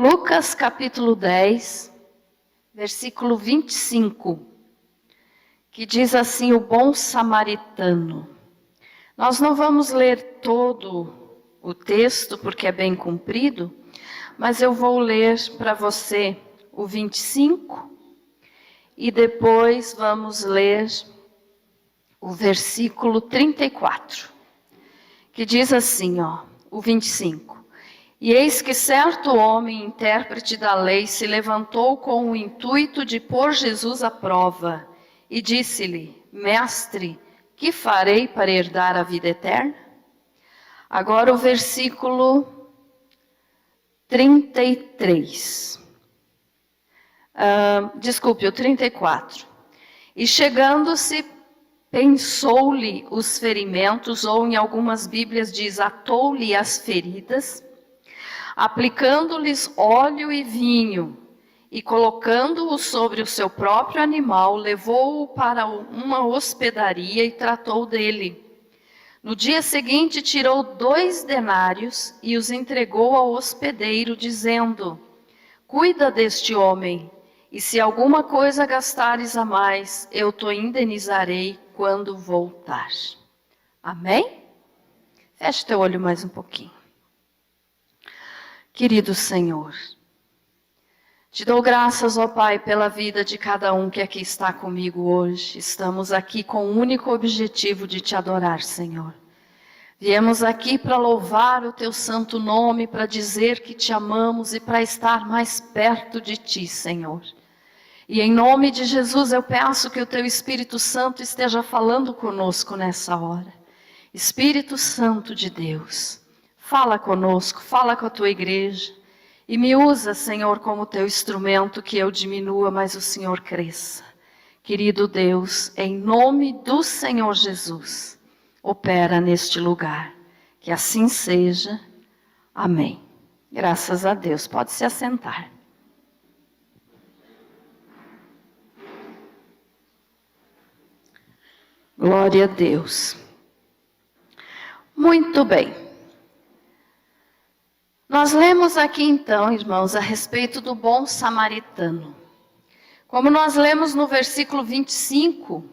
Lucas capítulo 10, versículo 25, que diz assim, o bom samaritano. Nós não vamos ler todo o texto, porque é bem comprido, mas eu vou ler para você o 25, e depois vamos ler o versículo 34, que diz assim, o 25. E eis que certo homem, intérprete da lei, se levantou com o intuito de pôr Jesus à prova, e disse-lhe, mestre, que farei para herdar a vida eterna? Agora o versículo 33. O 34. E chegando-se, pensou-lhe os ferimentos, ou em algumas Bíblias diz, atou-lhe as feridas, aplicando-lhes óleo e vinho, e colocando-o sobre o seu próprio animal, levou-o para uma hospedaria e tratou dele. No dia seguinte, tirou 2 denários e os entregou ao hospedeiro, dizendo, cuida deste homem, e se alguma coisa gastares a mais, eu te indenizarei quando voltar. Amém? Feche teu olho mais um pouquinho. Querido Senhor, te dou graças, ó Pai, pela vida de cada um que aqui está comigo hoje. Estamos aqui com o único objetivo de te adorar, Senhor. Viemos aqui para louvar o teu santo nome, para dizer que te amamos e para estar mais perto de ti, Senhor. E em nome de Jesus eu peço que o teu Espírito Santo esteja falando conosco nessa hora. Espírito Santo de Deus, fala conosco, fala com a tua igreja e me usa, Senhor, como teu instrumento, que eu diminua, mas o Senhor cresça. Querido Deus, em nome do Senhor Jesus, opera neste lugar. Que assim seja. Amém. Graças a Deus. Pode se assentar. Glória a Deus. Muito bem. Nós lemos aqui então, irmãos, a respeito do bom samaritano. Como nós lemos no versículo 25,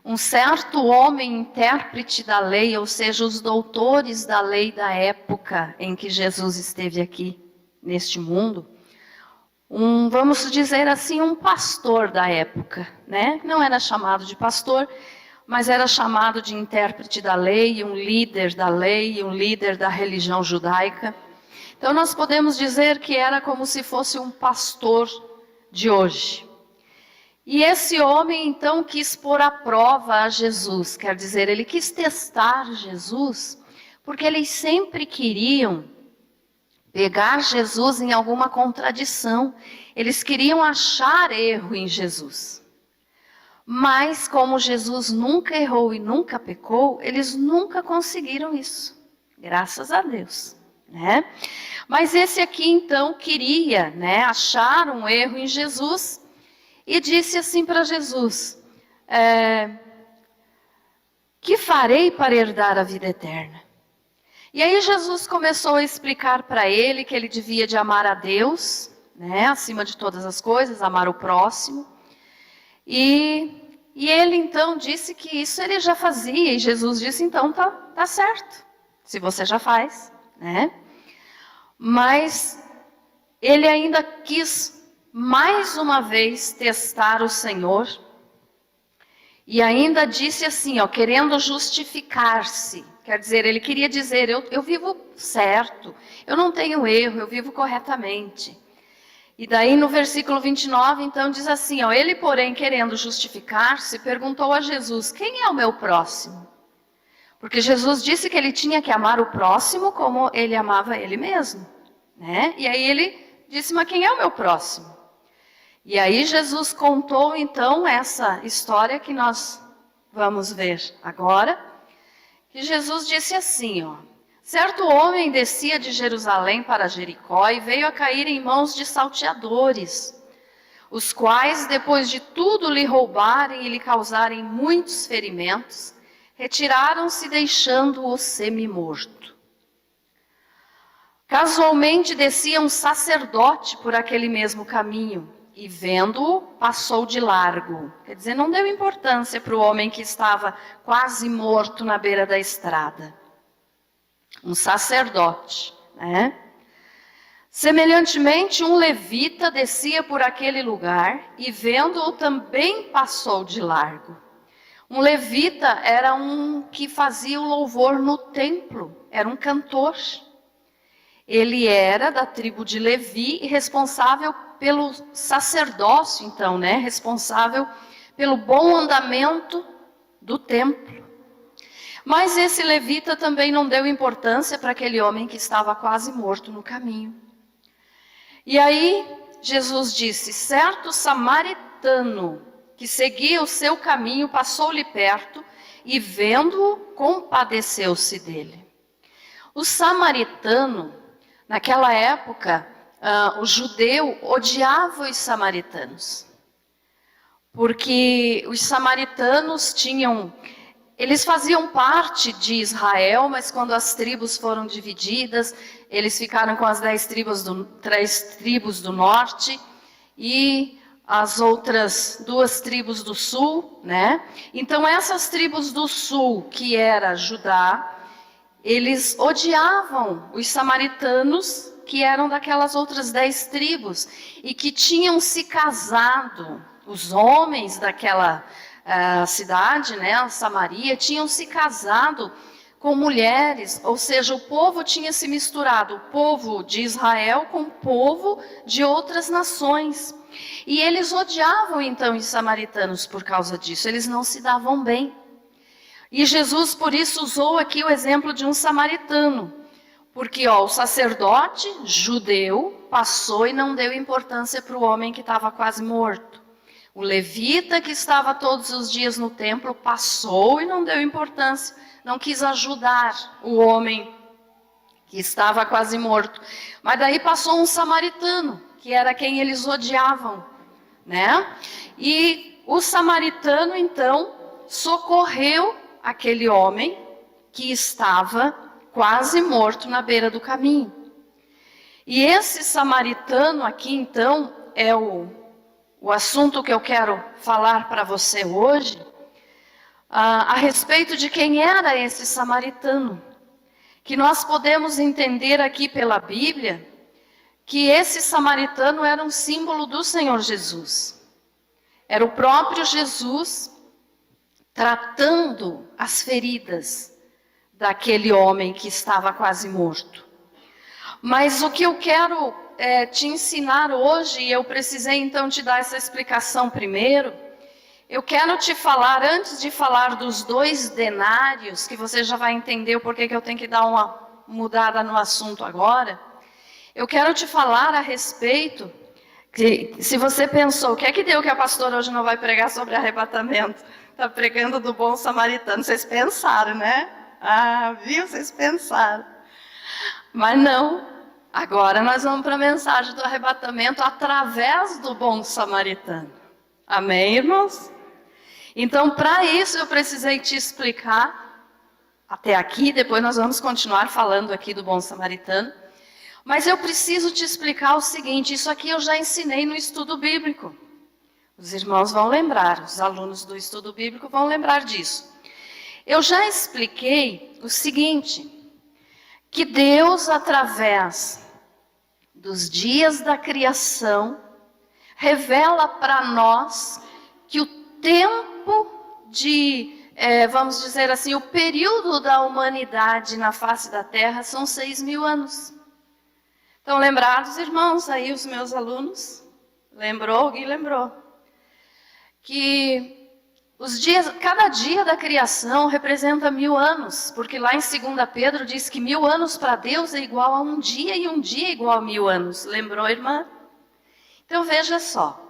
um certo homem intérprete da lei, ou seja, os doutores da lei da época em que Jesus esteve aqui neste mundo, vamos dizer assim, um pastor da época, né? Não era chamado de pastor, mas era chamado de intérprete da lei, um líder da lei, um líder da religião judaica. Então nós podemos dizer que era como se fosse um pastor de hoje. E esse homem então quis pôr à prova a Jesus, quer dizer, ele quis testar Jesus, porque eles sempre queriam pegar Jesus em alguma contradição, eles queriam achar erro em Jesus. Mas como Jesus nunca errou e nunca pecou, eles nunca conseguiram isso, graças a Deus, né? Mas esse aqui então queria, né, achar um erro em Jesus e disse assim para Jesus, que farei para herdar a vida eterna? E aí Jesus começou a explicar para ele que ele devia de amar a Deus, né, acima de todas as coisas, amar o próximo. E ele então disse que isso ele já fazia, e Jesus disse, então tá certo, se você já faz, né? Mas ele ainda quis mais uma vez testar o Senhor, e ainda disse assim, querendo justificar-se, quer dizer, ele queria dizer, eu vivo certo, eu não tenho erro, eu vivo corretamente. E daí no versículo 29, então diz assim, ele porém querendo justificar-se, perguntou a Jesus, quem é o meu próximo? Porque Jesus disse que ele tinha que amar o próximo como ele amava ele mesmo, né? E aí ele disse, mas quem é o meu próximo? E aí Jesus contou então essa história que nós vamos ver agora, que Jesus disse assim, certo homem descia de Jerusalém para Jericó e veio a cair em mãos de salteadores, os quais, depois de tudo lhe roubarem e lhe causarem muitos ferimentos, retiraram-se deixando-o semi-morto. Casualmente descia um sacerdote por aquele mesmo caminho e, vendo-o, passou de largo. Quer dizer, não deu importância para o homem que estava quase morto na beira da estrada. Um sacerdote, né? Semelhantemente, um levita descia por aquele lugar e, vendo-o, também passou de largo. Um levita era um que fazia o louvor no templo, era um cantor. Ele era da tribo de Levi e responsável pelo sacerdócio, então, né? Responsável pelo bom andamento do templo. Mas esse levita também não deu importância para aquele homem que estava quase morto no caminho. E aí Jesus disse: certo samaritano que seguia o seu caminho passou-lhe perto e, vendo-o, compadeceu-se dele. O samaritano, naquela época, o judeu odiava os samaritanos, porque os samaritanos eles faziam parte de Israel, mas quando as tribos foram divididas, eles ficaram com as 10 tribos do norte e as outras 2 tribos do sul, né? Então essas tribos do sul, que era Judá, eles odiavam os samaritanos, que eram daquelas outras 10 tribos, e que tinham se casado, os homens daquela cidade, né, Samaria, tinham se casado com mulheres, ou seja, o povo tinha se misturado, o povo de Israel com o povo de outras nações. E eles odiavam então os samaritanos por causa disso, eles não se davam bem. E Jesus, por isso, usou aqui o exemplo de um samaritano. Porque o sacerdote judeu passou e não deu importância para o homem que estava quase morto. O levita que estava todos os dias no templo passou e não deu importância, não quis ajudar o homem que estava quase morto. Mas daí passou um samaritano, que era quem eles odiavam, né? E o samaritano, então, socorreu aquele homem que estava quase morto na beira do caminho. E esse samaritano aqui, então, é o assunto que eu quero falar para você hoje, a respeito de quem era esse samaritano. Que nós podemos entender aqui pela Bíblia, que esse samaritano era um símbolo do Senhor Jesus. Era o próprio Jesus tratando as feridas daquele homem que estava quase morto. Mas o que eu quero te ensinar hoje, e eu precisei então te dar essa explicação primeiro, eu quero te falar, antes de falar dos 2 denários, que você já vai entender o porquê que eu tenho que dar uma mudada no assunto agora, eu quero te falar a respeito, que se você pensou, o que é que deu que a pastora hoje não vai pregar sobre arrebatamento? Está pregando do bom samaritano, vocês pensaram, né? Ah, viu? Vocês pensaram. Mas não, agora nós vamos para a mensagem do arrebatamento através do bom samaritano. Amém, irmãos? Então, para isso eu precisei te explicar até aqui, depois nós vamos continuar falando aqui do bom samaritano. Mas eu preciso te explicar o seguinte, isso aqui eu já ensinei no estudo bíblico. Os irmãos vão lembrar, os alunos do estudo bíblico vão lembrar disso. Eu já expliquei o seguinte, que Deus, através dos dias da criação, revela para nós que o tempo vamos dizer assim, o período da humanidade na face da terra são 6.000 anos. Estão lembrados, irmãos, aí os meus alunos? Lembrou? Alguém lembrou? Que cada dia da criação representa 1.000 anos, porque lá em 2 Pedro diz que 1.000 anos para Deus é igual a um dia e um dia é igual a 1.000 anos. Lembrou, irmã? Então veja só,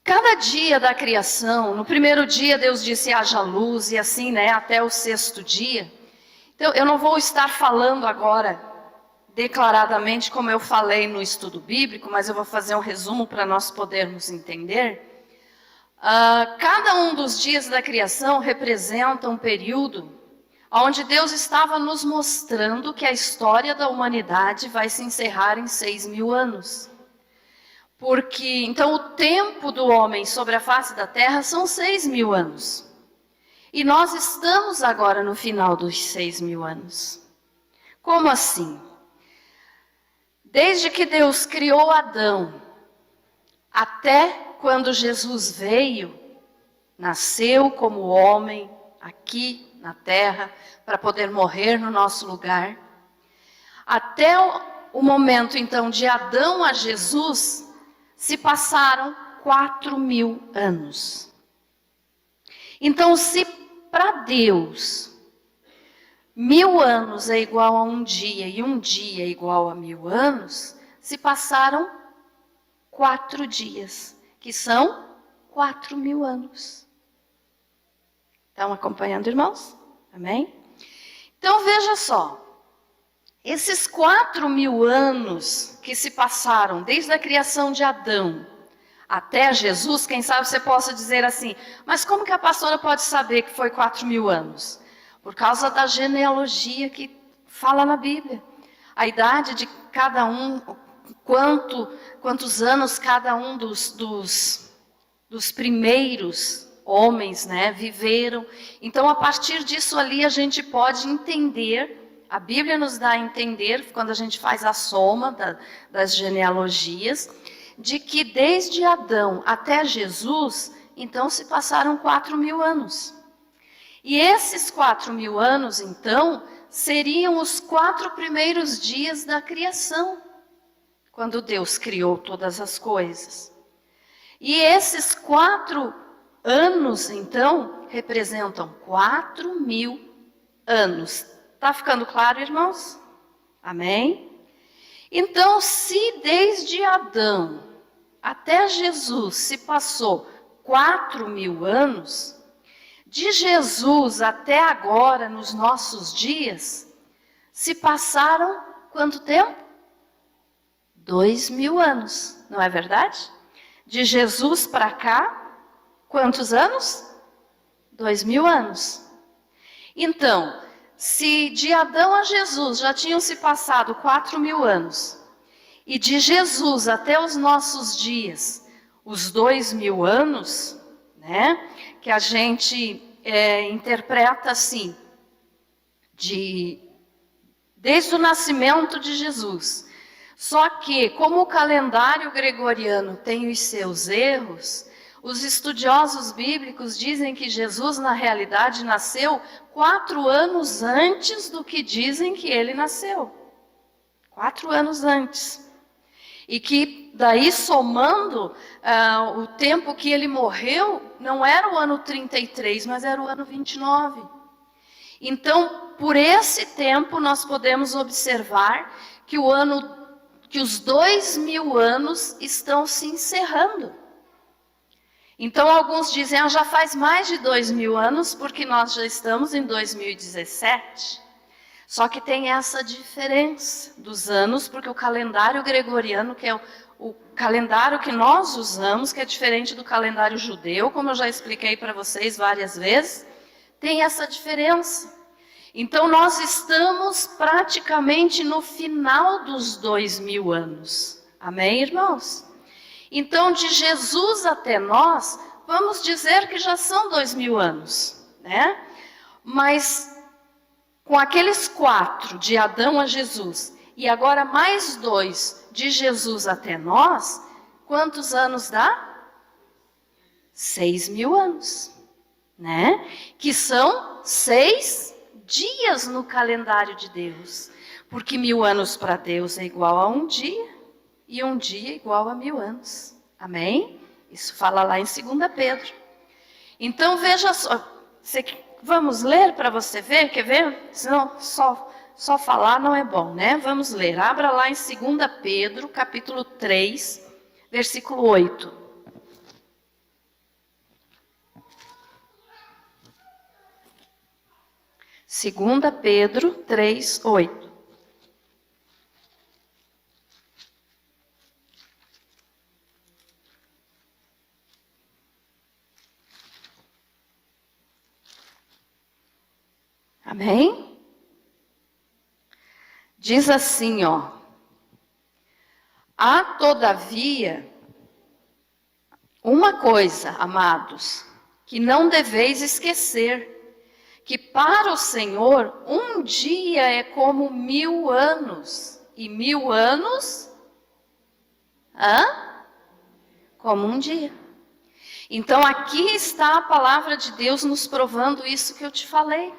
cada dia da criação, no primeiro dia Deus disse haja luz e assim, né, até o 6º dia. Então eu não vou estar falando agora declaradamente como eu falei no estudo bíblico, mas eu vou fazer um resumo para nós podermos entender. Cada um dos dias da criação representa um período onde Deus estava nos mostrando que a história da humanidade vai se encerrar em 6.000 anos. Porque, então, o tempo do homem sobre a face da terra são 6.000 anos. E nós estamos agora no final dos 6.000 anos. Como assim? Desde que Deus criou Adão, até quando Jesus veio, nasceu como homem aqui na terra, para poder morrer no nosso lugar, até o momento então de Adão a Jesus, se passaram 4.000 anos. Então, se para Deus 1.000 anos é igual a um dia e um dia é igual a 1.000 anos, se passaram 4 dias, que são 4.000 anos. Estão acompanhando, irmãos? Amém? Então veja só, esses 4.000 anos que se passaram desde a criação de Adão até Jesus, quem sabe você possa dizer assim, mas como que a pastora pode saber que foi 4.000 anos? Por causa da genealogia que fala na Bíblia. A idade de cada um, quantos anos cada um dos primeiros homens, né, viveram. Então, a partir disso ali, a gente pode entender, a Bíblia nos dá a entender, quando a gente faz a soma das genealogias, de que desde Adão até Jesus, então se passaram 4.000 anos. E esses 4.000 anos, então, seriam os 4 primeiros dias da criação, quando Deus criou todas as coisas. E esses 4 anos, então, representam 4.000 anos. Está ficando claro, irmãos? Amém? Então, se desde Adão até Jesus se passou 4.000 anos, de Jesus até agora, nos nossos dias, se passaram quanto tempo? 2.000 anos, não é verdade? De Jesus para cá, quantos anos? 2.000 anos. Então, se de Adão a Jesus já tinham se passado 4.000 anos, e de Jesus até os nossos dias, os 2.000 anos, né, que a gente interpreta assim, desde o nascimento de Jesus. Só que, como o calendário gregoriano tem os seus erros, os estudiosos bíblicos dizem que Jesus, na realidade, nasceu 4 anos antes do que dizem que ele nasceu. 4 anos antes. E que daí, somando o tempo que ele morreu, não era o ano 33, mas era o ano 29. Então, por esse tempo, nós podemos observar que os 2.000 anos estão se encerrando. Então, alguns dizem, já faz mais de 2.000 anos, porque nós já estamos em 2017. Só que tem essa diferença dos anos, porque o calendário gregoriano, que é o calendário que nós usamos, que é diferente do calendário judeu, como eu já expliquei para vocês várias vezes, tem essa diferença. Então, nós estamos praticamente no final dos 2.000 anos. Amém, irmãos? Então, de Jesus até nós, vamos dizer que já são 2.000 anos, né? Mas com aqueles 4 de Adão a Jesus, e agora mais 2 de Jesus até nós, quantos anos dá? 6.000 anos, né? Que são 6 dias no calendário de Deus. Porque 1.000 anos para Deus é igual a um dia, e um dia é igual a 1.000 anos. Amém? Isso fala lá em 2 Pedro. Então, veja só, vamos ler para você ver, quer ver? Senão só falar não é bom, né? Vamos ler. Abra lá em 2 Pedro, capítulo 3, versículo 8. Segunda Pedro 3, 8. Amém? Diz assim, ó. Há, todavia, uma coisa, amados, que não deveis esquecer, que para o Senhor um dia é como 1000 anos, e 1000 anos, como um dia. Então aqui está a palavra de Deus nos provando isso que eu te falei.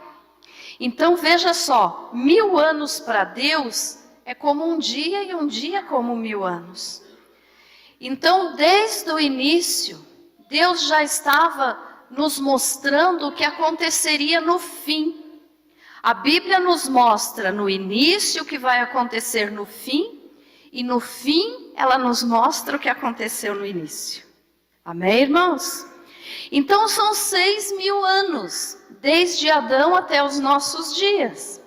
Então veja só, 1000 anos para Deus é como um dia e um dia como 1000 anos. Então desde o início, Deus já estava nos mostrando o que aconteceria no fim. A Bíblia nos mostra no início o que vai acontecer no fim, e no fim ela nos mostra o que aconteceu no início. Amém, irmãos? Então são 6000 anos, desde Adão até os nossos dias.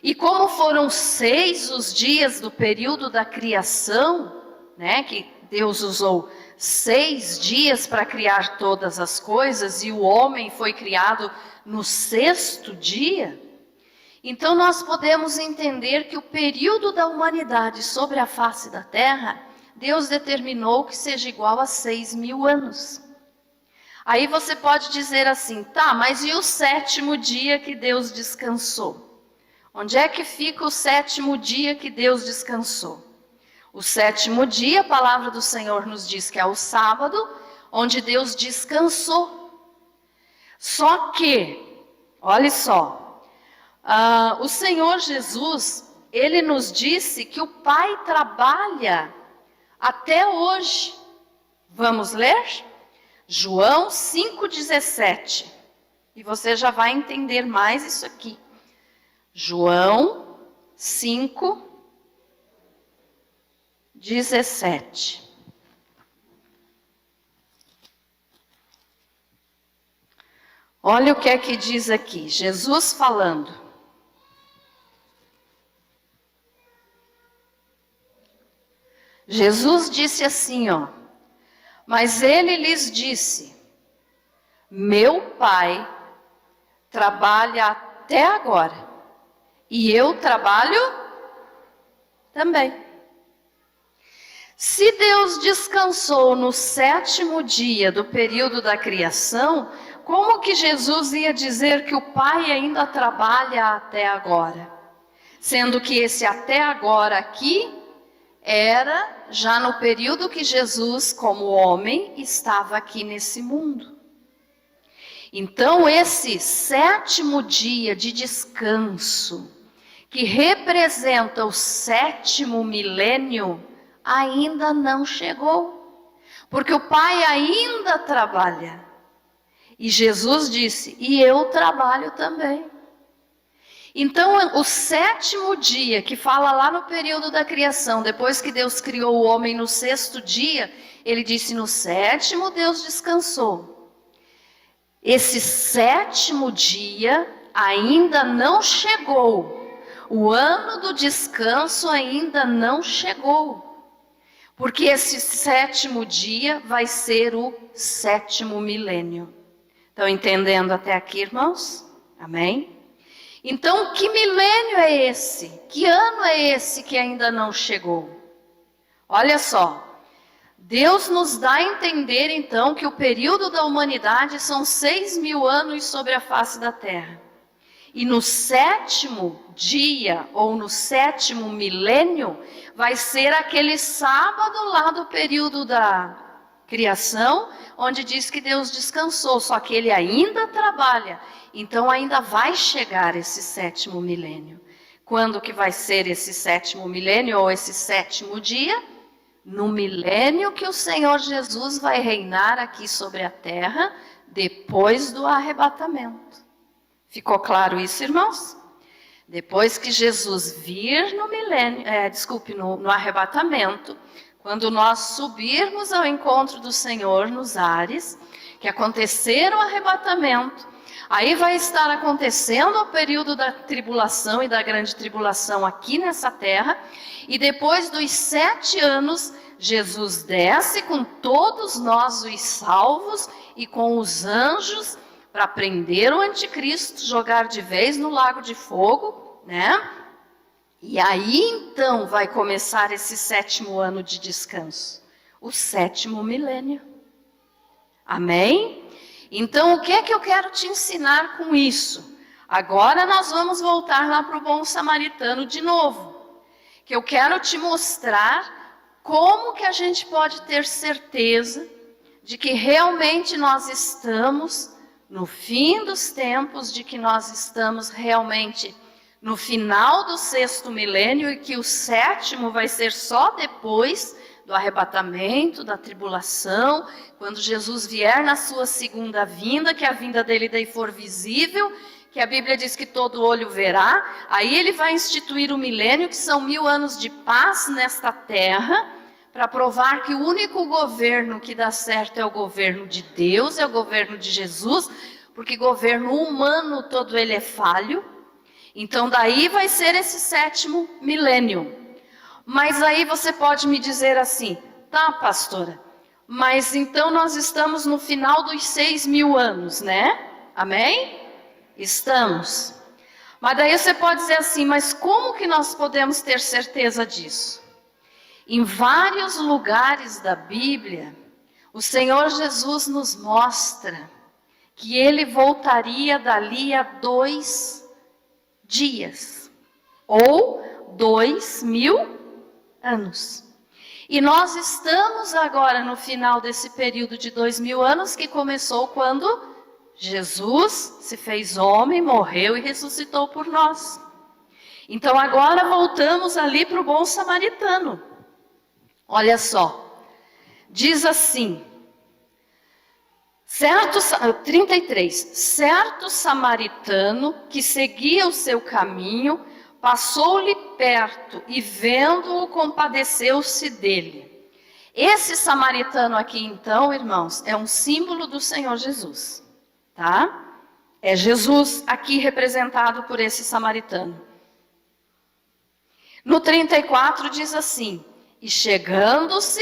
E como foram 6 os dias do período da criação, né, que Deus usou 6 dias para criar todas as coisas, e o homem foi criado no 6º dia, então nós podemos entender que o período da humanidade sobre a face da terra, Deus determinou que seja igual a 6000 anos. Aí você pode dizer assim, tá, mas e o 7º dia que Deus descansou? Onde é que fica o 7º dia que Deus descansou? O 7º dia, a palavra do Senhor nos diz que é o sábado, onde Deus descansou. Só que, olha só, o Senhor Jesus, Ele nos disse que o Pai trabalha até hoje. Vamos ler? João 5,17. E você já vai entender mais isso aqui. João 5,17. Olha o que é que diz aqui, Jesus falando. Jesus disse assim, ó, mas ele lhes disse, meu Pai trabalha até agora, e eu trabalho também. Se Deus descansou no 7º dia do período da criação, como que Jesus ia dizer que o Pai ainda trabalha até agora? Sendo que esse até agora aqui era já no período que Jesus, como homem, estava aqui nesse mundo. Então esse 7º dia de descanso, que representa o 7º milênio, ainda não chegou. Porque o Pai ainda trabalha. E Jesus disse, e eu trabalho também. Então, o 7º dia, que fala lá no período da criação, depois que Deus criou o homem no 6º dia, ele disse, no 7º Deus descansou. Esse 7º dia ainda não chegou. O ano do descanso ainda não chegou. Porque esse 7º dia vai ser o 7º milênio. Estão entendendo até aqui, irmãos? Amém? Então, que milênio é esse? Que ano é esse que ainda não chegou? Olha só, Deus nos dá a entender então que o período da humanidade são 6000 anos sobre a face da terra. E no 7º dia, ou no 7º milênio, vai ser aquele sábado lá do período da criação, onde diz que Deus descansou, só que ele ainda trabalha. Então ainda vai chegar esse 7º milênio. Quando que vai ser esse 7º milênio, ou esse 7º dia? No milênio que o Senhor Jesus vai reinar aqui sobre a terra, depois do arrebatamento. Ficou claro isso, irmãos? Depois que Jesus vir no milênio, no arrebatamento, quando nós subirmos ao encontro do Senhor nos ares, que acontecer o arrebatamento, aí vai estar acontecendo o período da tribulação e da grande tribulação aqui nessa terra, e depois dos 7 anos, Jesus desce com todos nós os salvos e com os anjos para prender o anticristo, jogar de vez no lago de fogo, né? E aí então vai começar esse 7º ano de descanso, o 7º milênio. Amém? Então o que é que eu quero te ensinar com isso? Agora nós vamos voltar lá para o bom samaritano de novo. Que eu quero te mostrar como que a gente pode ter certeza de que realmente nós estamos no fim dos tempos, de que nós estamos realmente no final do 6º milênio e que o 7º vai ser só depois do arrebatamento, da tribulação, quando Jesus vier na sua segunda vinda, que a vinda dele daí for visível, que a Bíblia diz que todo olho verá, aí ele vai instituir o milênio, que são 1000 anos de paz nesta terra, para provar que o único governo que dá certo é o governo de Deus, é o governo de Jesus, porque governo humano todo ele é falho. Então daí vai ser esse 7º milênio. Mas aí você pode me dizer assim, tá, pastora, mas então nós estamos no final dos 6.000 anos, né? Amém? Estamos. Mas daí você pode dizer assim, mas como que nós podemos ter certeza disso? Em vários lugares da Bíblia, o Senhor Jesus nos mostra que Ele voltaria dali a 2 dias, ou 2.000 anos. E nós estamos agora no final desse período de 2.000 anos, que começou quando Jesus se fez homem, morreu e ressuscitou por nós. Então agora voltamos ali para o bom samaritano. Olha só, diz assim, 33, certo samaritano que seguia o seu caminho, passou-lhe perto e vendo-o compadeceu-se dele. Esse samaritano aqui então, irmãos, é um símbolo do Senhor Jesus. Tá? É Jesus aqui representado por esse samaritano. No 34 diz assim, e chegando-se,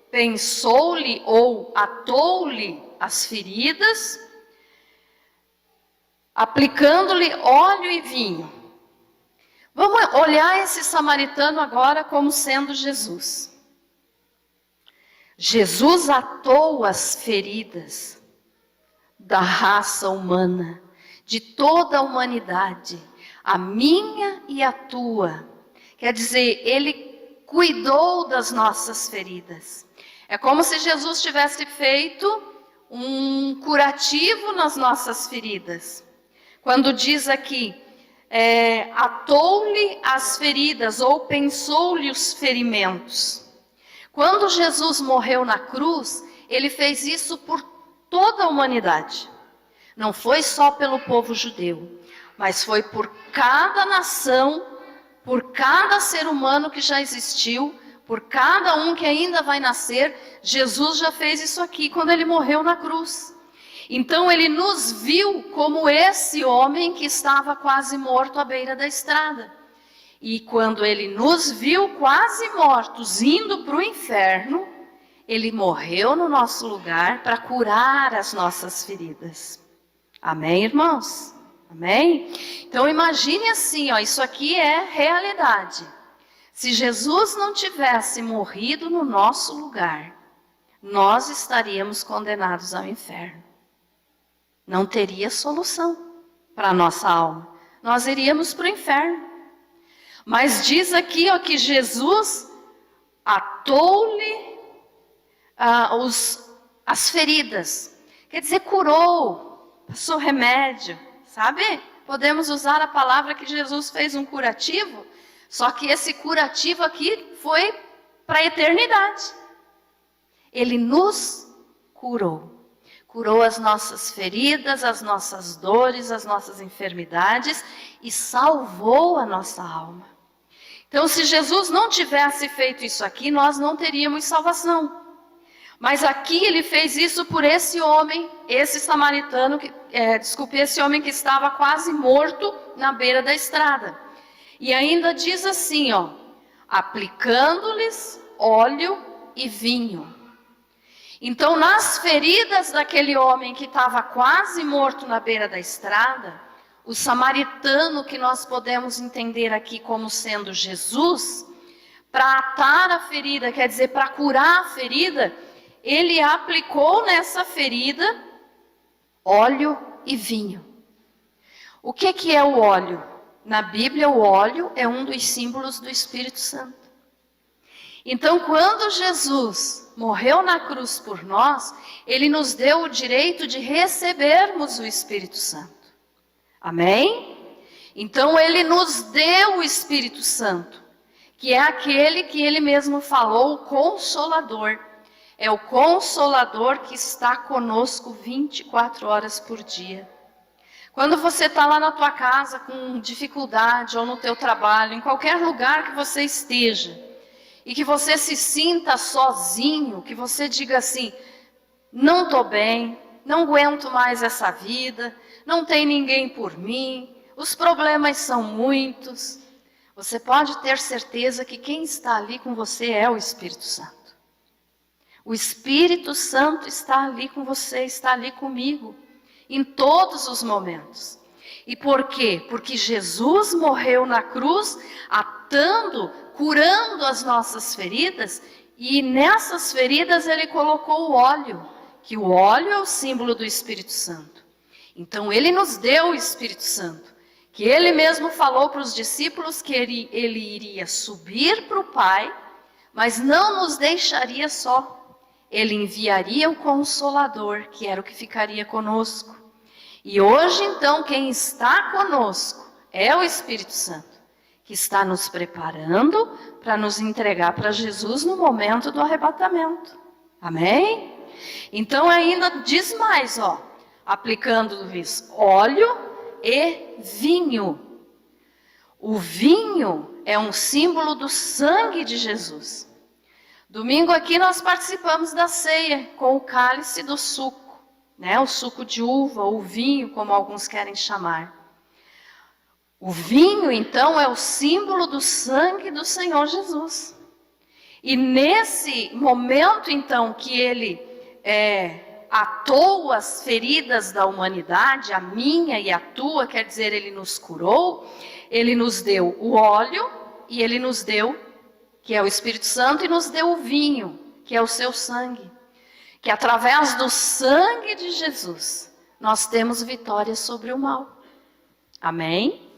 pensou-lhe ou atou-lhe as feridas, aplicando-lhe óleo e vinho. Vamos olhar esse samaritano agora como sendo Jesus. Jesus atou as feridas da raça humana, de toda a humanidade, a minha e a tua. Quer dizer, Ele cuidou das nossas feridas. É como se Jesus tivesse feito um curativo nas nossas feridas. Quando diz aqui, atou-lhe as feridas, ou pensou-lhe os ferimentos. Quando Jesus morreu na cruz, Ele fez isso por toda a humanidade. Não foi só pelo povo judeu, mas foi por cada nação, por cada ser humano que já existiu, por cada um que ainda vai nascer. Jesus já fez isso aqui quando Ele morreu na cruz. Então Ele nos viu como esse homem que estava quase morto à beira da estrada. E quando Ele nos viu quase mortos, indo para o inferno, Ele morreu no nosso lugar para curar as nossas feridas. Amém, irmãos? Amém? Então imagine assim, ó, isso aqui é realidade. Se Jesus não tivesse morrido no nosso lugar, nós estaríamos condenados ao inferno. Não teria solução para a nossa alma. Nós iríamos para o inferno. Mas diz aqui, ó, que Jesus atou-lhe as feridas. Quer dizer, curou, passou remédio, sabe? Podemos usar a palavra que Jesus fez um curativo, só que esse curativo aqui foi para a eternidade. Ele nos curou. Curou as nossas feridas, as nossas dores, as nossas enfermidades e salvou a nossa alma. Então, se Jesus não tivesse feito isso aqui, nós não teríamos salvação. Mas aqui Ele fez isso por esse homem, esse samaritano, esse homem que estava quase morto na beira da estrada. E ainda diz assim, ó, aplicando-lhes óleo e vinho. Então, nas feridas daquele homem que estava quase morto na beira da estrada, o samaritano, que nós podemos entender aqui como sendo Jesus, para atar a ferida, quer dizer, para curar a ferida, ele aplicou nessa ferida óleo e vinho. O que é o óleo? Na Bíblia, o óleo é um dos símbolos do Espírito Santo. Então, quando Jesus morreu na cruz por nós, ele nos deu o direito de recebermos o Espírito Santo. Amém? Então, ele nos deu o Espírito Santo, que é aquele que ele mesmo falou, o Consolador. É o Consolador que está conosco 24 horas por dia. Quando você está lá na tua casa com dificuldade, ou no teu trabalho, em qualquer lugar que você esteja, e que você se sinta sozinho, que você diga assim, não estou bem, não aguento mais essa vida, não tem ninguém por mim, os problemas são muitos. Você pode ter certeza que quem está ali com você é o Espírito Santo. O Espírito Santo está ali com você, está ali comigo, em todos os momentos. E por quê? Porque Jesus morreu na cruz, atando, curando as nossas feridas, e nessas feridas ele colocou o óleo, que o óleo é o símbolo do Espírito Santo. Então ele nos deu o Espírito Santo, que ele mesmo falou para os discípulos que ele iria subir para o Pai, mas não nos deixaria só. Ele enviaria o Consolador, que era o que ficaria conosco. E hoje, então, quem está conosco é o Espírito Santo, que está nos preparando para nos entregar para Jesus no momento do arrebatamento. Amém? Então, ainda diz mais, aplicando isso, óleo e vinho. O vinho é um símbolo do sangue de Jesus. Domingo aqui nós participamos da ceia com o cálice do suco. O suco de uva, ou vinho, como alguns querem chamar. O vinho, então, é o símbolo do sangue do Senhor Jesus. E nesse momento, então, que ele atou as feridas da humanidade, a minha e a tua, quer dizer, ele nos curou, ele nos deu o óleo, e ele nos deu, que é o Espírito Santo, e nos deu o vinho, que é o seu sangue. Que através do sangue de Jesus, nós temos vitória sobre o mal. Amém?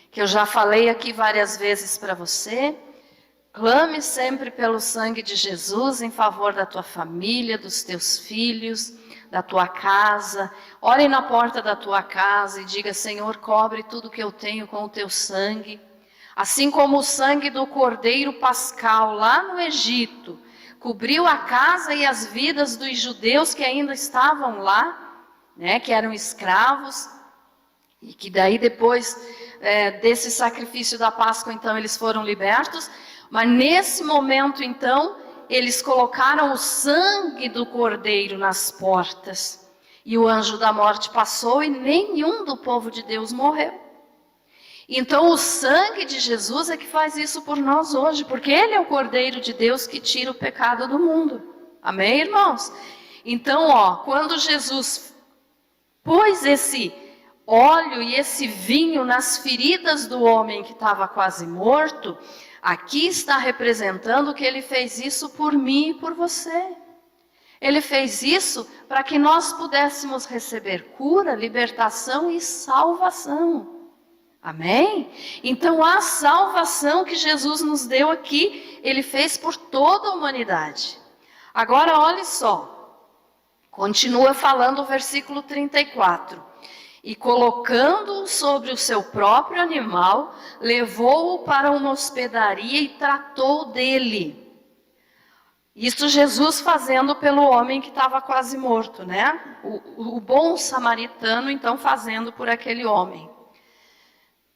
Que eu já falei aqui várias vezes para você. Clame sempre pelo sangue de Jesus em favor da tua família, dos teus filhos, da tua casa. Ore na porta da tua casa e diga, Senhor, cobre tudo que eu tenho com o teu sangue. Assim como o sangue do Cordeiro Pascal lá no Egito, cobriu a casa e as vidas dos judeus que ainda estavam lá, que eram escravos, e que daí depois desse sacrifício da Páscoa, então, eles foram libertos. Mas nesse momento, então, eles colocaram o sangue do Cordeiro nas portas, e o anjo da morte passou e nenhum do povo de Deus morreu. Então o sangue de Jesus é que faz isso por nós hoje, porque ele é o Cordeiro de Deus que tira o pecado do mundo. Amém, irmãos? Então, quando Jesus pôs esse óleo e esse vinho nas feridas do homem que estava quase morto, aqui está representando que ele fez isso por mim e por você. Ele fez isso para que nós pudéssemos receber cura, libertação e salvação. Amém? Então a salvação que Jesus nos deu aqui, ele fez por toda a humanidade. Agora olhe só, continua falando o versículo 34. E colocando-o sobre o seu próprio animal, levou-o para uma hospedaria e tratou dele. Isso Jesus fazendo pelo homem que estava quase morto, O bom samaritano, então, fazendo por aquele homem.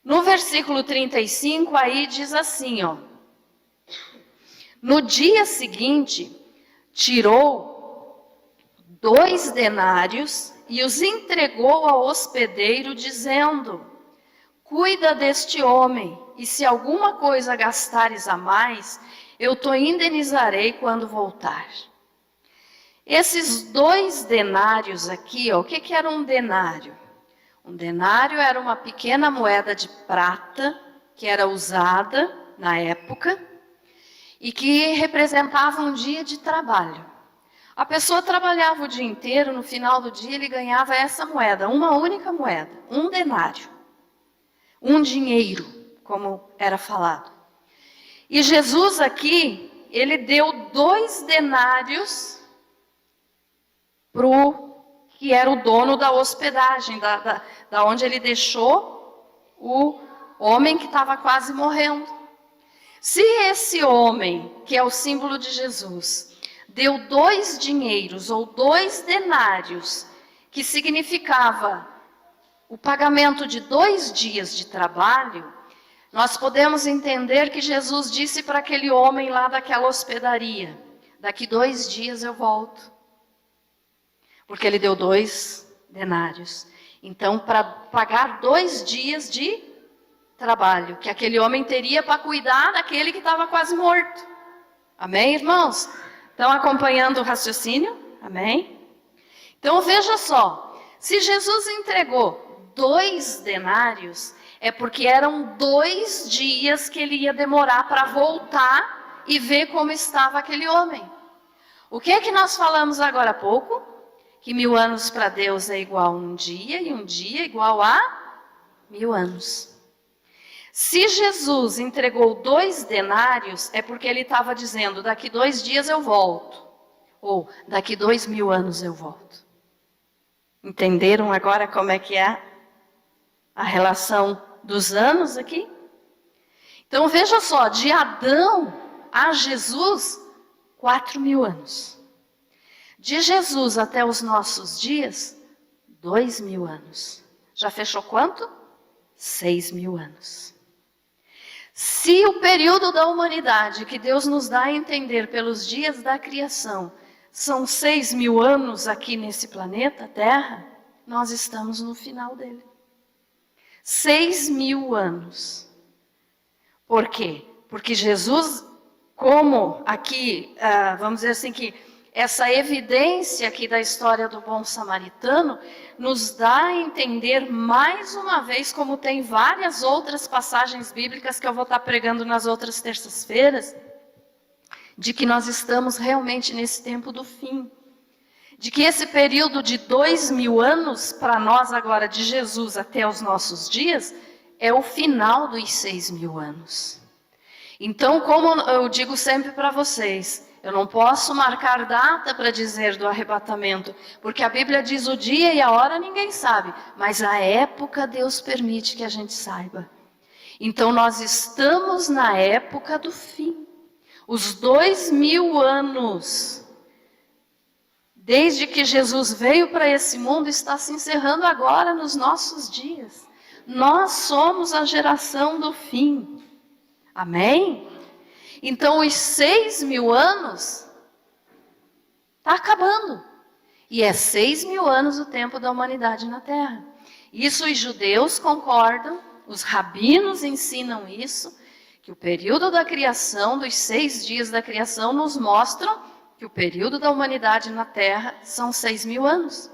No versículo 35, aí diz assim, no dia seguinte, tirou 2 denários e os entregou ao hospedeiro, dizendo, cuida deste homem, e se alguma coisa gastares a mais, eu te indenizarei quando voltar. Esses 2 denários aqui, ó, o que era um denário? Um denário era uma pequena moeda de prata que era usada na época e que representava um dia de trabalho. A pessoa trabalhava o dia inteiro, no final do dia ele ganhava essa moeda, uma única moeda, um denário, um dinheiro, como era falado. E Jesus aqui, ele deu 2 denários para o que era o dono da hospedagem, da onde ele deixou o homem que estava quase morrendo. Se esse homem, que é o símbolo de Jesus, deu 2 dinheiros ou 2 denários, que significava o pagamento de 2 dias de trabalho, nós podemos entender que Jesus disse para aquele homem lá daquela hospedaria: daqui 2 dias eu volto. Porque ele deu 2 denários. Então, para pagar 2 dias de trabalho, que aquele homem teria para cuidar daquele que estava quase morto. Amém, irmãos? Estão acompanhando o raciocínio? Amém? Então, veja só. Se Jesus entregou 2 denários, é porque eram 2 dias que ele ia demorar para voltar e ver como estava aquele homem. O que é que nós falamos agora há pouco? Que 1000 anos para Deus é igual a um dia, e um dia é igual a 1000 anos. Se Jesus entregou 2 denários, é porque ele estava dizendo: daqui 2 dias eu volto. Ou daqui 2000 anos eu volto. Entenderam agora como é que é a relação dos anos aqui? Então veja só, de Adão a Jesus, 4000 anos. De Jesus até os nossos dias, 2000 anos. Já fechou quanto? 6000 anos. Se o período da humanidade que Deus nos dá a entender pelos dias da criação são 6000 anos aqui nesse planeta Terra, nós estamos no final dele. 6000 anos. Por quê? Porque Jesus, como aqui, vamos dizer assim que essa evidência aqui da história do bom samaritano nos dá a entender mais uma vez, como tem várias outras passagens bíblicas que eu vou estar pregando nas outras terças-feiras, de que nós estamos realmente nesse tempo do fim. De que esse período de 2000 anos, para nós agora, de Jesus até os nossos dias, é o final dos 6000 anos. Então, como eu digo sempre para vocês, eu não posso marcar data para dizer do arrebatamento, porque a Bíblia diz o dia e a hora ninguém sabe, mas a época Deus permite que a gente saiba. Então nós estamos na época do fim. Os 2000 anos, desde que Jesus veio para esse mundo, está se encerrando agora nos nossos dias. Nós somos a geração do fim. Amém? Então, os 6000 anos está acabando. E é 6000 anos o tempo da humanidade na Terra. Isso os judeus concordam, os rabinos ensinam isso, que o período da criação, dos 6 dias da criação, nos mostram que o período da humanidade na Terra são 6000 anos.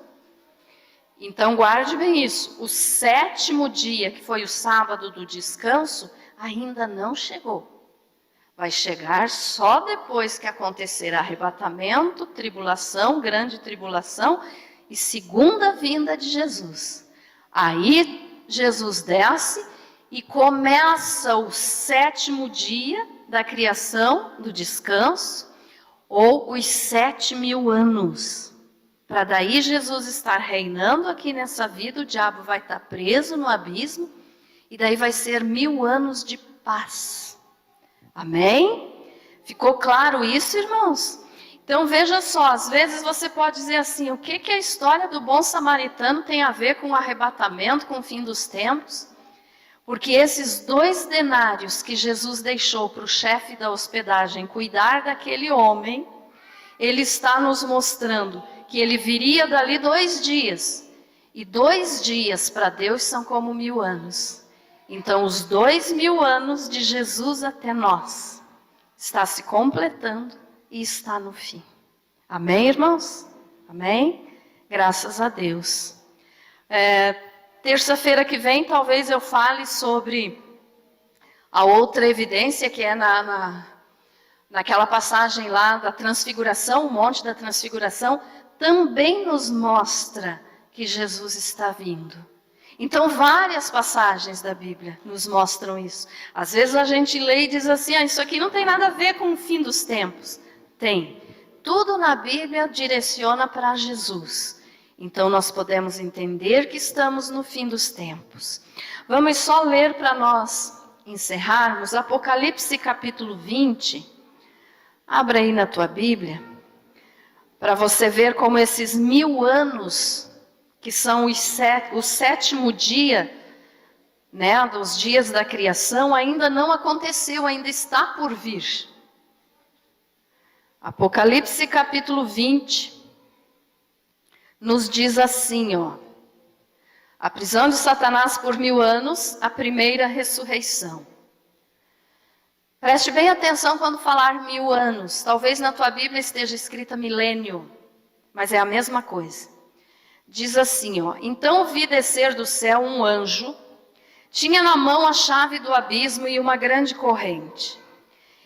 Então, guarde bem isso. O 7º dia, que foi o sábado do descanso, ainda não chegou. Vai chegar só depois que acontecer arrebatamento, tribulação, grande tribulação e segunda vinda de Jesus. Aí Jesus desce e começa o 7º dia da criação, do descanso, ou os 7000 anos. Para daí Jesus estar reinando aqui nessa vida, o diabo vai estar preso no abismo, e daí vai ser 1000 anos de paz. Amém? Ficou claro isso, irmãos? Então veja só, às vezes você pode dizer assim, o que a história do bom samaritano tem a ver com o arrebatamento, com o fim dos tempos? Porque esses 2 denários que Jesus deixou para o chefe da hospedagem cuidar daquele homem, ele está nos mostrando que ele viria dali 2 dias. E 2 dias para Deus são como 1000 anos. Então, os 2000 anos de Jesus até nós está se completando e está no fim. Amém, irmãos? Amém? Graças a Deus. Terça-feira que vem, talvez eu fale sobre a outra evidência que é naquela passagem lá da transfiguração, o Monte da Transfiguração, também nos mostra que Jesus está vindo. Então, várias passagens da Bíblia nos mostram isso. Às vezes a gente lê e diz assim, isso aqui não tem nada a ver com o fim dos tempos. Tem. Tudo na Bíblia direciona para Jesus. Então, nós podemos entender que estamos no fim dos tempos. Vamos só ler para nós encerrarmos Apocalipse capítulo 20. Abra aí na tua Bíblia, para você ver como esses 1000 anos, que são o sétimo dia, né, dos dias da criação, ainda não aconteceu, ainda está por vir. Apocalipse capítulo 20, nos diz assim, a prisão de Satanás por 1000 anos, a primeira ressurreição. Preste bem atenção quando falar 1000 anos. Talvez na tua Bíblia esteja escrita milênio, mas é a mesma coisa. Diz assim, então vi descer do céu um anjo, tinha na mão a chave do abismo e uma grande corrente.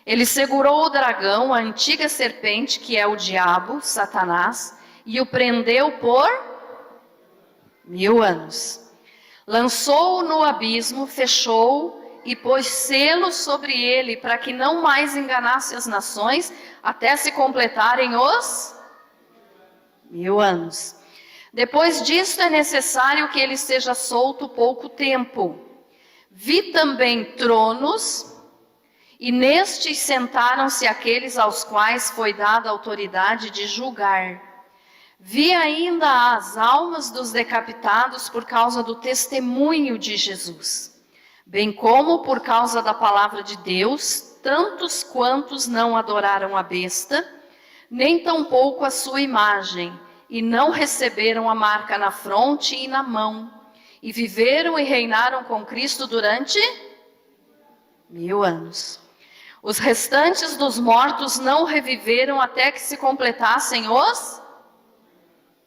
Ele segurou o dragão, a antiga serpente, que é o diabo, Satanás, e o prendeu por 1000 anos. Lançou-o no abismo, fechou-o, e pôs selo sobre ele, para que não mais enganasse as nações, até se completarem os 1000 anos. Depois disto é necessário que ele seja solto pouco tempo. Vi também tronos, e nestes sentaram-se aqueles aos quais foi dada a autoridade de julgar. Vi ainda as almas dos decapitados por causa do testemunho de Jesus, bem como por causa da palavra de Deus, tantos quantos não adoraram a besta, nem tampouco a sua imagem, e não receberam a marca na fronte e na mão, e viveram e reinaram com Cristo durante 1000 anos. Os restantes dos mortos não reviveram até que se completassem os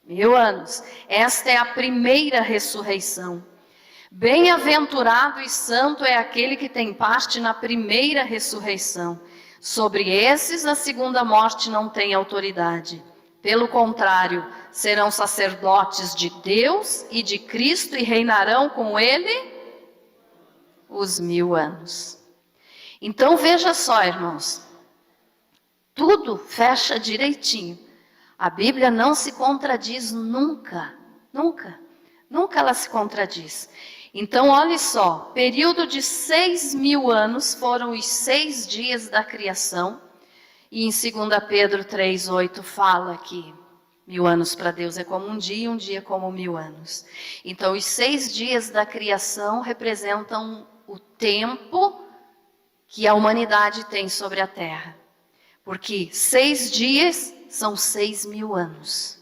1000 anos. Esta é a primeira ressurreição. Bem-aventurado e santo é aquele que tem parte na primeira ressurreição. Sobre esses a segunda morte não tem autoridade. Pelo contrário, serão sacerdotes de Deus e de Cristo e reinarão com ele os 1000 anos. Então veja só, irmãos, tudo fecha direitinho. A Bíblia não se contradiz nunca, nunca, nunca ela se contradiz. Então olhe só, período de 6000 anos foram os 6 dias da criação. E em 2 Pedro 3,8 fala que 1000 anos para Deus é como um dia como 1000 anos. Então os 6 dias da criação representam o tempo que a humanidade tem sobre a terra. Porque 6 dias são 6000 anos.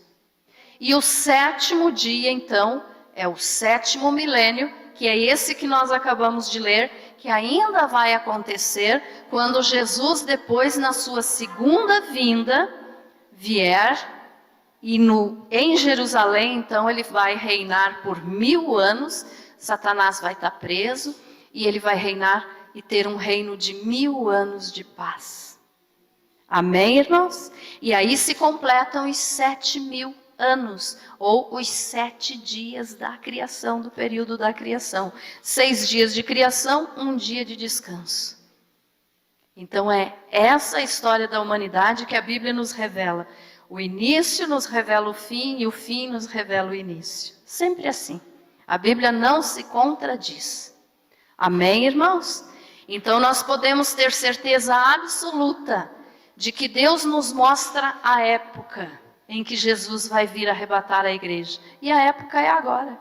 E o 7º dia, então, é o 7º milênio, que é esse que nós acabamos de ler, que ainda vai acontecer quando Jesus, depois, na sua segunda vinda, vier, e em Jerusalém, então, ele vai reinar por 1000 anos, Satanás vai estar preso, e ele vai reinar e ter um reino de 1000 anos de paz. Amém, irmãos? E aí se completam os 7000 anos, ou os 7 dias da criação, do período da criação. 6 dias de criação, 1 dia de descanso. Então é essa a história da humanidade que a Bíblia nos revela. O início nos revela o fim, e o fim nos revela o início. Sempre assim. A Bíblia não se contradiz. Amém, irmãos? Então nós podemos ter certeza absoluta de que Deus nos mostra a época em que Jesus vai vir arrebatar a igreja. E a época é agora.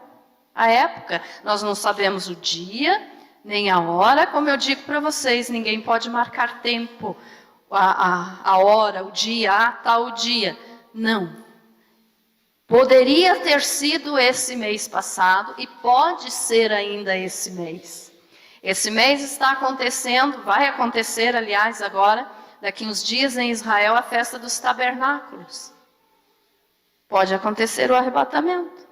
A época, nós não sabemos o dia, nem a hora. Como eu digo para vocês, ninguém pode marcar tempo, a hora, o dia, tal dia. Não. Poderia ter sido esse mês passado e pode ser ainda esse mês. Esse mês está acontecendo, vai acontecer, aliás, agora, daqui uns dias em Israel, a festa dos tabernáculos. pode acontecer o arrebatamento.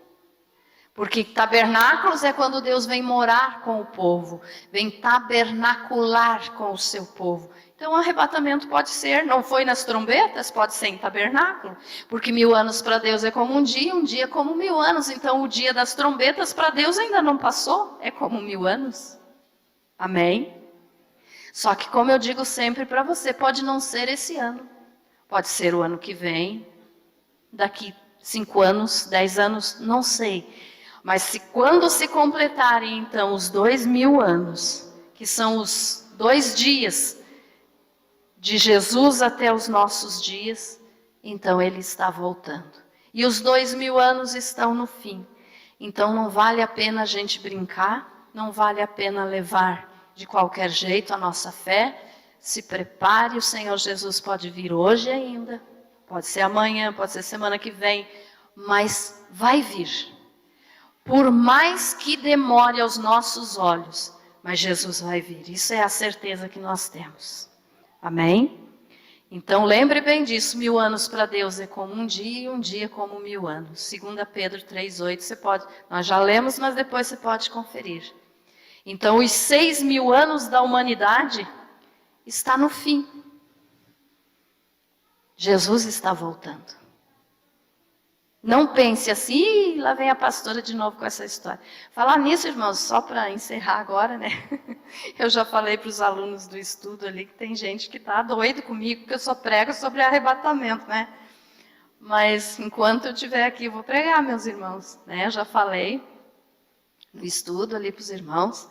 Porque tabernáculos é quando Deus vem morar com o povo, vem tabernacular com o seu povo. Então o arrebatamento pode ser, não foi nas trombetas, pode ser em tabernáculo. Porque 1000 anos para Deus é como um dia como 1000 anos. Então o dia das trombetas para Deus ainda não passou, é como 1000 anos. Amém? Só que como eu digo sempre para você, pode não ser esse ano. Pode ser o ano que vem, daqui 5 anos, 10 anos, não sei. Mas quando se completarem, então, os 2000 anos, que são os 2 dias de Jesus até os nossos dias, então Ele está voltando. E os 2000 anos estão no fim. Então não vale a pena a gente brincar, não vale a pena levar de qualquer jeito a nossa fé. Se prepare, o Senhor Jesus pode vir hoje ainda, pode ser amanhã, pode ser semana que vem, mas vai vir. Por mais que demore aos nossos olhos, mas Jesus vai vir. Isso é a certeza que nós temos. Amém? Então lembre bem disso, 1000 anos para Deus é como um dia e um dia como 1000 anos. 2 Pedro 3,8, você pode, nós já lemos, mas depois você pode conferir. Então os 6000 anos da humanidade está no fim. Jesus está voltando. Não pense assim, lá vem a pastora de novo com essa história. Falar nisso, irmãos, só para encerrar agora, né? Eu já falei para os alunos do estudo ali que tem gente que está doido comigo, que eu só prego sobre arrebatamento, né? Mas enquanto eu estiver aqui, eu vou pregar, meus irmãos, né? Eu já falei no estudo ali para os irmãos.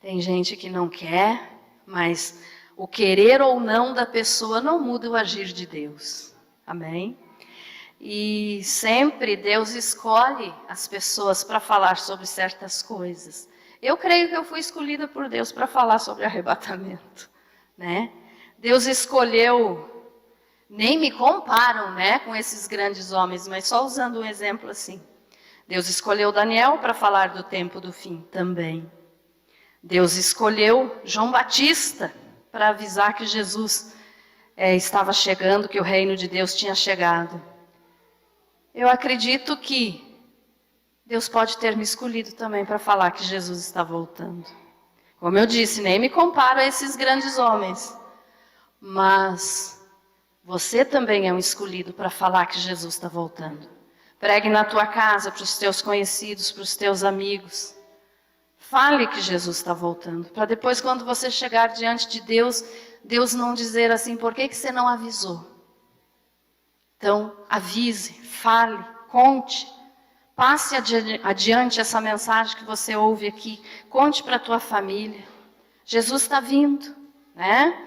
Tem gente que não quer, mas o querer ou não da pessoa não muda o agir de Deus. Amém? E sempre Deus escolhe as pessoas para falar sobre certas coisas. Eu creio que eu fui escolhida por Deus para falar sobre arrebatamento, né? Deus escolheu, nem me comparam, né, com esses grandes homens, mas só usando um exemplo assim. Deus escolheu Daniel para falar do tempo do fim também. Deus escolheu João Batista para avisar que Jesus estava chegando, que o reino de Deus tinha chegado. Eu acredito que Deus pode ter me escolhido também para falar que Jesus está voltando. Como eu disse, nem me comparo a esses grandes homens. Mas você também é um escolhido para falar que Jesus está voltando. Pregue na tua casa, para os teus conhecidos, para os teus amigos. Fale que Jesus está voltando. Para depois, quando você chegar diante de Deus, Deus não dizer assim, por que você não avisou? Então, avise, fale, conte, passe adiante essa mensagem que você ouve aqui, conte para a tua família. Jesus está vindo, né?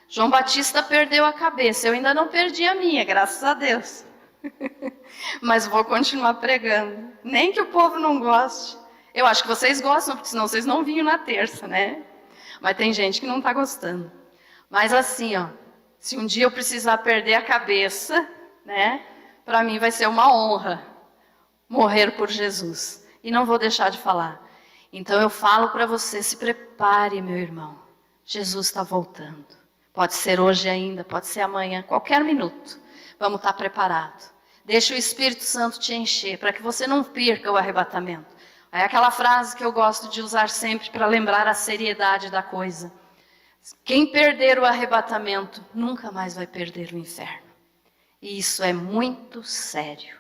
João Batista perdeu a cabeça, eu ainda não perdi a minha, graças a Deus. Mas vou continuar pregando, nem que o povo não goste. Eu acho que vocês gostam, porque senão vocês não vinham na terça, né? Mas tem gente que não está gostando. Mas assim, ó, se um dia eu precisar perder a cabeça, né? Para mim vai ser uma honra morrer por Jesus. E não vou deixar de falar. Então eu falo para você, se prepare, meu irmão. Jesus está voltando. Pode ser hoje ainda, pode ser amanhã, qualquer minuto. Vamos estar preparados. Deixa o Espírito Santo te encher, para que você não perca o arrebatamento. É aquela frase que eu gosto de usar sempre para lembrar a seriedade da coisa. Quem perder o arrebatamento, nunca mais vai perder o inferno. E isso é muito sério.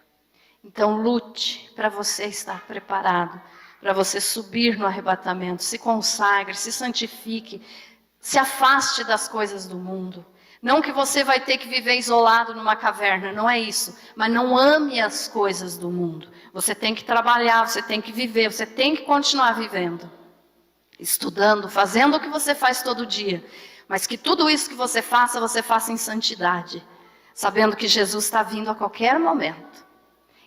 Então lute para você estar preparado, para você subir no arrebatamento, se consagre, se santifique, se afaste das coisas do mundo. Não que você vai ter que viver isolado numa caverna, não é isso. Mas não ame as coisas do mundo. Você tem que trabalhar, você tem que viver, você tem que continuar vivendo. Estudando, fazendo o que você faz todo dia. Mas que tudo isso que você faça em santidade. Sabendo que Jesus está vindo a qualquer momento.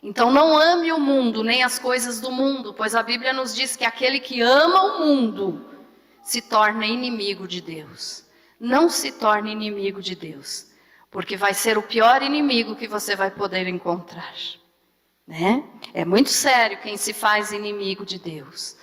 Então não ame o mundo, nem as coisas do mundo, pois a Bíblia nos diz que aquele que ama o mundo se torna inimigo de Deus. Não se torne inimigo de Deus, porque vai ser o pior inimigo que você vai poder encontrar. Né? É muito sério quem se faz inimigo de Deus.